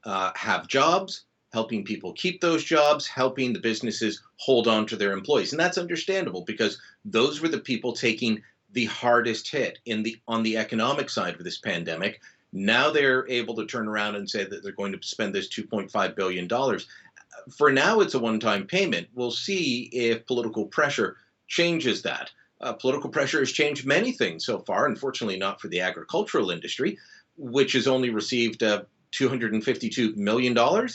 have jobs, helping people keep those jobs, helping the businesses hold on to their employees. And that's understandable because those were the people taking the hardest hit on the economic side of this pandemic. Now they're able to turn around and say that they're going to spend this $2.5 billion. For now, it's a one-time payment. We'll see if political pressure changes that. Political pressure has changed many things so far, unfortunately not for the agricultural industry, which has only received $252 million.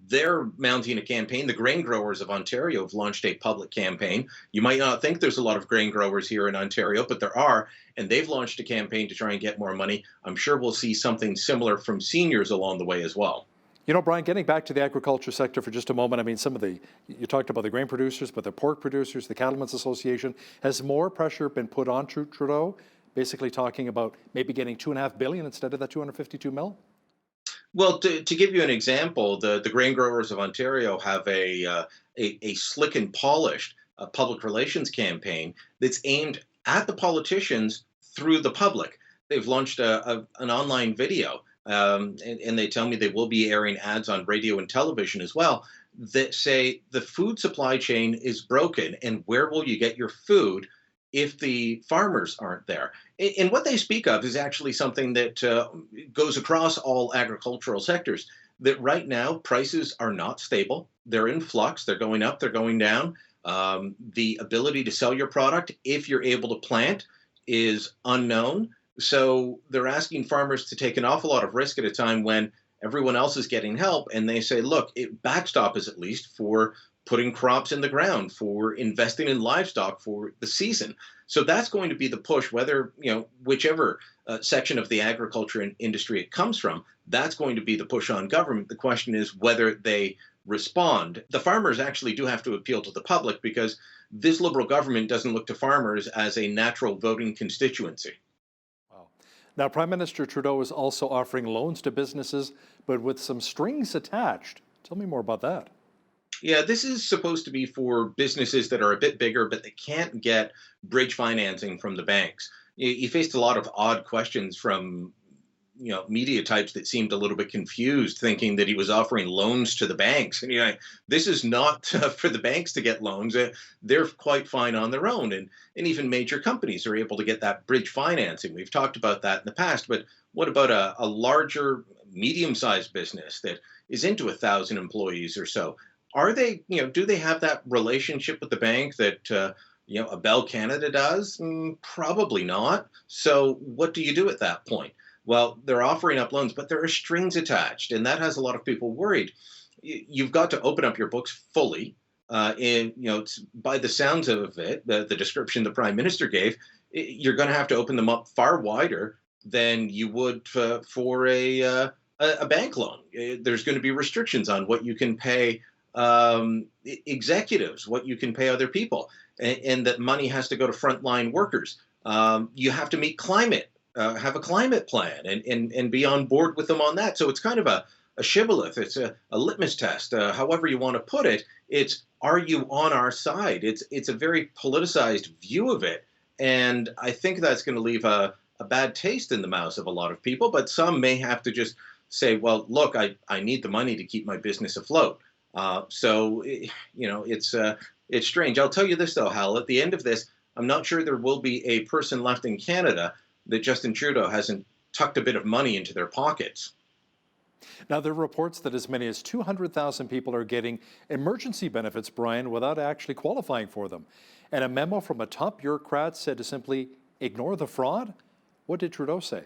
They're mounting a campaign. The grain growers of Ontario have launched a public campaign. You might not think there's a lot of grain growers here in Ontario, but there are, and they've launched a campaign to try and get more money. I'm sure we'll see something similar from seniors along the way as well. Brian, getting back to the agriculture sector for just a moment, I mean, you talked about the grain producers, but the pork producers, the Cattlemen's Association, has more pressure been put on Trudeau, basically talking about maybe getting $2.5 billion instead of that $252 million? Well, to give you an example, the grain growers of Ontario have a slick and polished public relations campaign that's aimed at the politicians through the public. They've launched an online video, and they tell me they will be airing ads on radio and television as well that say the food supply chain is broken, and where will you get your food if the farmers aren't there? And what they speak of is actually something that goes across all agricultural sectors, that right now prices are not stable. They're in flux. They're going up. They're going down. The ability to sell your product, if you're able to plant, is unknown. So they're asking farmers to take an awful lot of risk at a time when everyone else is getting help. And they say, look, backstop is at least for putting crops in the ground, for investing in livestock for the season. So that's going to be the push, whether, whichever section of the agriculture industry it comes from, that's going to be the push on government. The question is whether they respond. The farmers actually do have to appeal to the public because this Liberal government doesn't look to farmers as a natural voting constituency. Wow. Now, Prime Minister Trudeau is also offering loans to businesses, but with some strings attached. Tell me more about that. Yeah, this is supposed to be for businesses that are a bit bigger, but they can't get bridge financing from the banks. You faced a lot of odd questions from media types that seemed a little bit confused, thinking that he was offering loans to the banks. And this is not for the banks to get loans. They're quite fine on their own, and even major companies are able to get that bridge financing. We've talked about that in the past, but what about a larger, medium-sized business that is into 1,000 employees or so? Are they, do they have that relationship with the bank that a Bell Canada does? Probably not. So what do you do at that point? Well, they're offering up loans, but there are strings attached, and that has a lot of people worried. You've got to open up your books fully. It's, by the sounds of it, the description the Prime Minister gave, you're going to have to open them up far wider than you would for a bank loan. There's going to be restrictions on what you can pay executives, what you can pay other people, and that money has to go to frontline workers. You have to meet climate. Have a climate plan and be on board with them on that. So it's kind of a shibboleth. It's a litmus test, however you want to put it. It's, are you on our side? It's a very politicized view of it. And I think that's going to leave a bad taste in the mouths of a lot of people. But some may have to just say, well, look, I need the money to keep my business afloat. It's strange. I'll tell you this, though, Hal, at the end of this, I'm not sure there will be a person left in Canada that Justin Trudeau hasn't tucked a bit of money into their pockets. Now, there are reports that as many as 200,000 people are getting emergency benefits, Brian, without actually qualifying for them. And a memo from a top bureaucrat said to simply ignore the fraud. What did Trudeau say?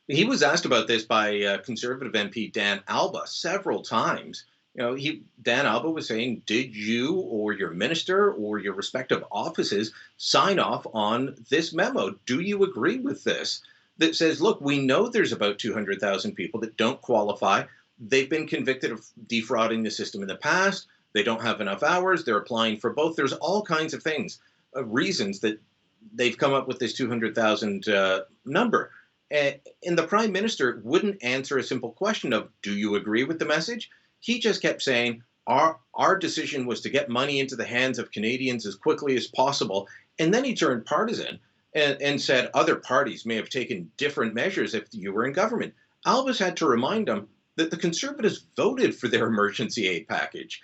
He was asked about this by Conservative MP Dan Alba several times. Dan Alba was saying, did you or your minister or your respective offices sign off on this memo? Do you agree with this? That says, look, we know there's about 200,000 people that don't qualify. They've been convicted of defrauding the system in the past. They don't have enough hours. They're applying for both. There's all kinds of things, reasons that they've come up with this 200,000 number. And the Prime Minister wouldn't answer a simple question of, do you agree with the message? He just kept saying, our decision was to get money into the hands of Canadians as quickly as possible. And then he turned partisan and said other parties may have taken different measures if you were in government. Albus had to remind him that the Conservatives voted for their emergency aid package.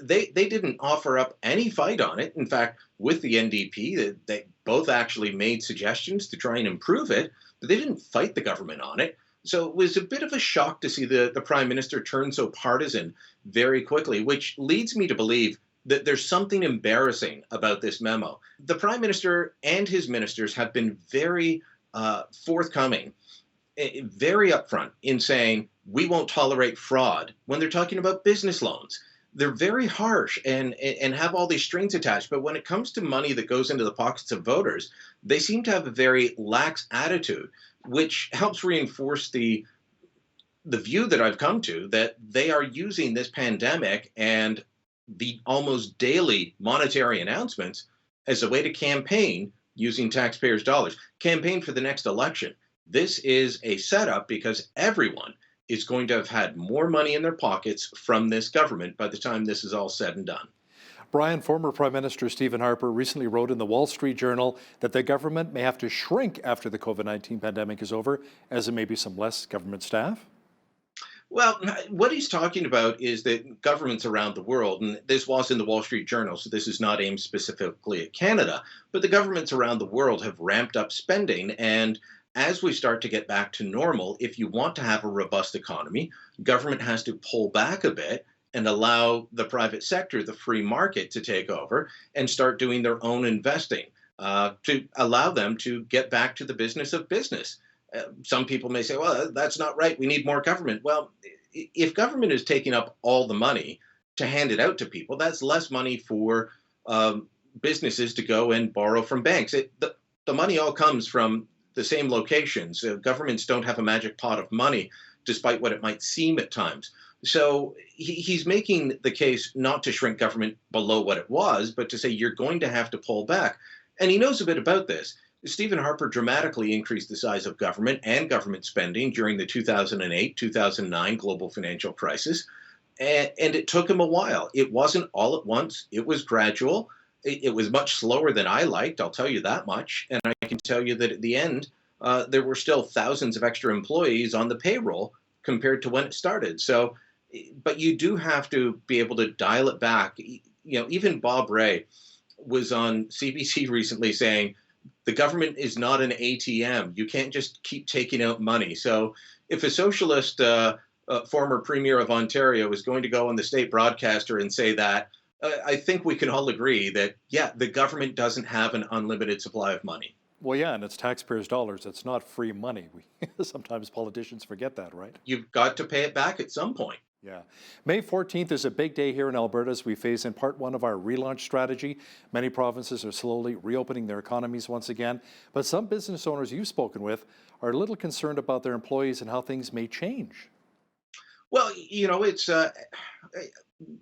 They didn't offer up any fight on it. In fact, with the NDP, they both actually made suggestions to try and improve it, but they didn't fight the government on it. So it was a bit of a shock to see the Prime Minister turn so partisan very quickly, which leads me to believe that there's something embarrassing about this memo. The Prime Minister and his ministers have been very forthcoming, very upfront in saying, we won't tolerate fraud when they're talking about business loans. They're very harsh and have all these strings attached. But when it comes to money that goes into the pockets of voters, they seem to have a very lax attitude, which helps reinforce the view that I've come to, that they are using this pandemic and the almost daily monetary announcements as a way to campaign using taxpayers' dollars, campaign for the next election. This is a setup because everyone is going to have had more money in their pockets from this government by the time this is all said and done. Brian, former Prime Minister Stephen Harper recently wrote in the Wall Street Journal that the government may have to shrink after the COVID-19 pandemic is over, as there may be some less government staff. Well, what he's talking about is that governments around the world, and this was in the Wall Street Journal, so this is not aimed specifically at Canada, but the governments around the world have ramped up spending. And as we start to get back to normal, if you want to have a robust economy, government has to pull back a bit and allow the private sector, the free market, to take over and start doing their own investing to allow them to get back to the business of business. Some people may say, well, that's not right. We need more government. Well, if government is taking up all the money to hand it out to people, that's less money for businesses to go and borrow from banks. The money all comes from the same locations. Governments don't have a magic pot of money, despite what it might seem at times. So he's making the case not to shrink government below what it was, but to say you're going to have to pull back. And he knows a bit about this. Stephen Harper dramatically increased the size of government and government spending during the 2008 2009 global financial crisis. And it took him a while. It wasn't all at once, it was gradual. It was much slower than I liked, I'll tell you that much. And I can tell you that at the end, there were still thousands of extra employees on the payroll compared to when it started. So, but you do have to be able to dial it back. Even Bob Ray was on CBC recently saying the government is not an ATM. You can't just keep taking out money. So if a socialist former premier of Ontario is going to go on the state broadcaster and say that, I think we can all agree that, yeah, the government doesn't have an unlimited supply of money. Well, yeah, and it's taxpayers' dollars. It's not free money. Sometimes politicians forget that, right? You've got to pay it back at some point. Yeah. May 14th is a big day here in Alberta as we phase in part one of our relaunch strategy. Many provinces are slowly reopening their economies once again, but some business owners you've spoken with are a little concerned about their employees and how things may change. Well, it's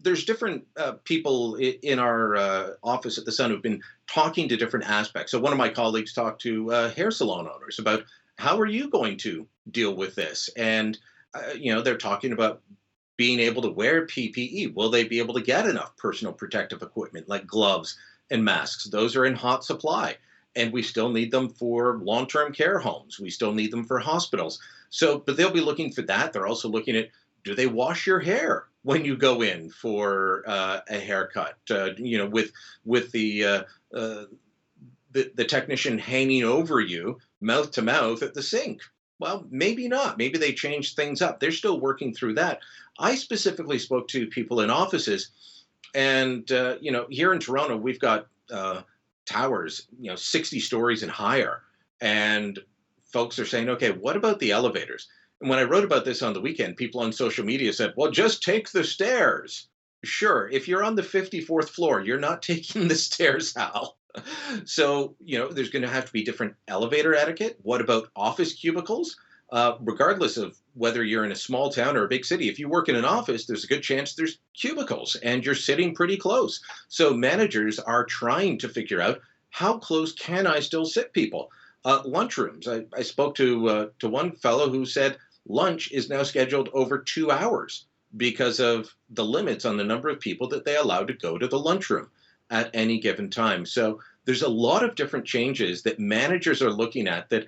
there's different people in our office at the Sun who've been talking to different aspects. So one of my colleagues talked to hair salon owners about how are you going to deal with this? And, they're talking about being able to wear PPE. Will they be able to get enough personal protective equipment like gloves and masks? Those are in hot supply. And we still need them for long-term care homes. We still need them for hospitals. So, but they'll be looking for that. They're also looking at, do they wash your hair when you go in for a haircut? With the technician hanging over you, mouth to mouth at the sink. Well, maybe not. Maybe they changed things up. They're still working through that. I specifically spoke to people in offices, and here in Toronto, we've got towers, 60 stories and higher, and folks are saying, okay, what about the elevators? And when I wrote about this on the weekend, people on social media said, well, just take the stairs. Sure, if you're on the 54th floor, you're not taking the stairs, Hal. So, there's going to have to be different elevator etiquette. What about office cubicles? Regardless of whether you're in a small town or a big city, if you work in an office, there's a good chance there's cubicles and you're sitting pretty close. So managers are trying to figure out how close can I still sit people? Lunchrooms. I spoke to one fellow who said lunch is now scheduled over 2 hours because of the limits on the number of people that they allow to go to the lunchroom at any given time. So there's a lot of different changes that managers are looking at that,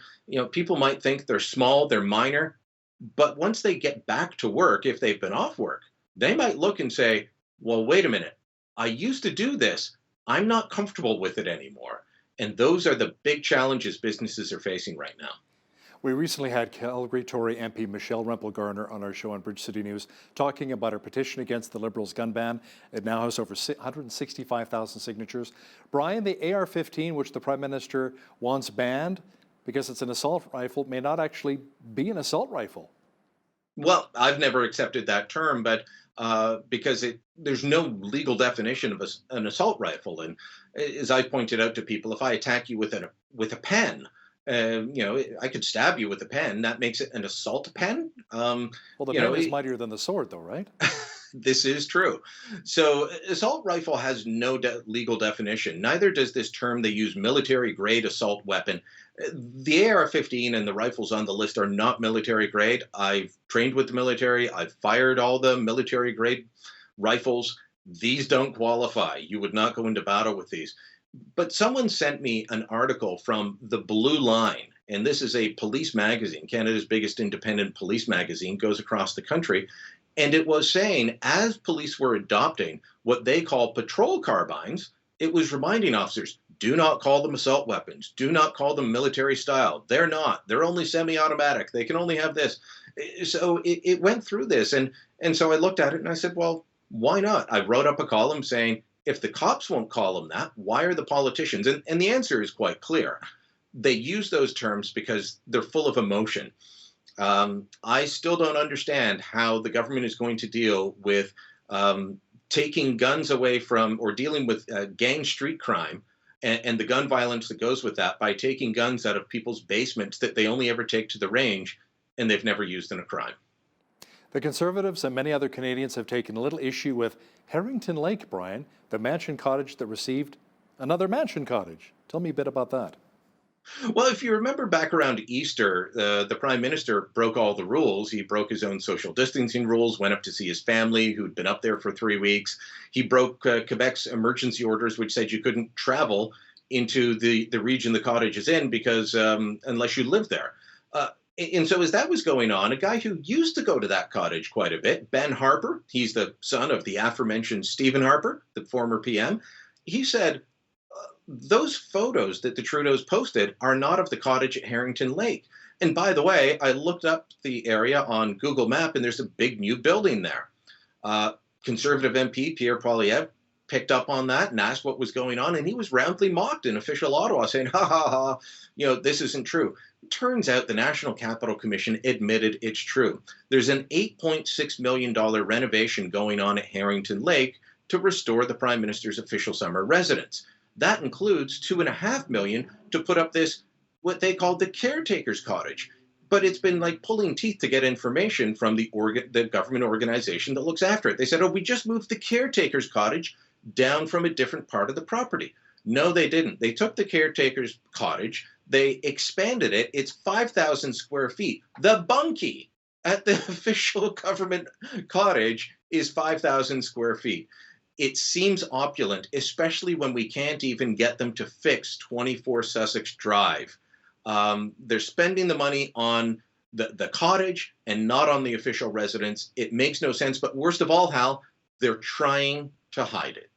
people might think they're small, they're minor, but once they get back to work, if they've been off work, they might look and say, well, wait a minute, I used to do this. I'm not comfortable with it anymore. And those are the big challenges businesses are facing right now. We recently had Calgary Tory MP Michelle Rempel-Garner on our show on Bridge City News talking about her petition against the Liberals' gun ban. It now has over 165,000 signatures. Brian, the AR-15, which the Prime Minister wants banned because it's an assault rifle, may not actually be an assault rifle. Well, I've never accepted that term, but because there's no legal definition of an assault rifle. And as I pointed out to people, if I attack you with a pen, I could stab you with a pen. That makes it an assault pen. Well, the pen is mightier than the sword, though, right? This is true. So assault rifle has no legal definition. Neither does this term. They use military-grade assault weapon. The AR-15 and the rifles on the list are not military grade. I've trained with the military. I've fired all the military-grade rifles. These don't qualify. You would not go into battle with these. But someone sent me an article from The Blue Line, and this is a police magazine, Canada's biggest independent police magazine, goes across the country. And it was saying, as police were adopting what they call patrol carbines, it was reminding officers, do not call them assault weapons. Do not call them military style. They're not. They're only semi-automatic. They can only have this. So it went through this. And so I looked at it and I said, well, why not? I wrote up a column saying, if the cops won't call them that, why are the politicians? And the answer is quite clear. They use those terms because they're full of emotion. I still don't understand how the government is going to deal with taking guns away from or dealing with gang street crime and the gun violence that goes with that by taking guns out of people's basements that they only ever take to the range and they've never used in a crime. The Conservatives and many other Canadians have taken a little issue with Harrington Lake, Brian, the mansion cottage that received another mansion cottage. Tell me a bit about that. Well, if you remember back around Easter, the Prime Minister broke all the rules. He broke his own social distancing rules, went up to see his family who'd been up there for 3 weeks. He broke Quebec's emergency orders, which said you couldn't travel into the region the cottage is in because unless you live there. And so as that was going on, a guy who used to go to that cottage quite a bit, Ben Harper, he's the son of the aforementioned Stephen Harper, the former PM, he said, those photos that the Trudeaus posted are not of the cottage at Harrington Lake. And by the way, I looked up the area on Google Map, and there's a big new building there. Conservative MP Pierre Poilievre picked up on that and asked what was going on, and he was roundly mocked in official Ottawa, saying, ha, ha, ha, this isn't true. Turns out the National Capital Commission admitted it's true. There's an $8.6 million renovation going on at Harrington Lake to restore the Prime Minister's official summer residence. That includes $2.5 million to put up this, what they called the caretaker's cottage. But it's been like pulling teeth to get information from the government organization that looks after it. They said, we just moved the caretaker's cottage down from a different part of the property. No, they didn't. They took the caretaker's cottage, they expanded it. It's 5,000 square feet. The bunkie at the official government cottage is 5,000 square feet. It seems opulent, especially when we can't even get them to fix 24 Sussex Drive. They're spending the money on the cottage and not on the official residence. It makes no sense. But worst of all, Hal, they're trying to hide it.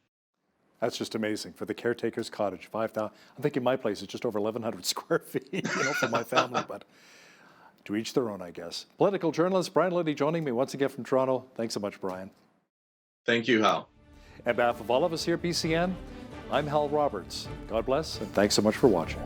That's just amazing. For the caretaker's cottage, 5,000. I'm thinking my place is just over 1,100 square feet, for my family. But to each their own, I guess. Political journalist Brian Liddy joining me once again from Toronto. Thanks so much, Brian. Thank you, Hal. On behalf of all of us here at BCN, I'm Hal Roberts. God bless, and thanks so much for watching.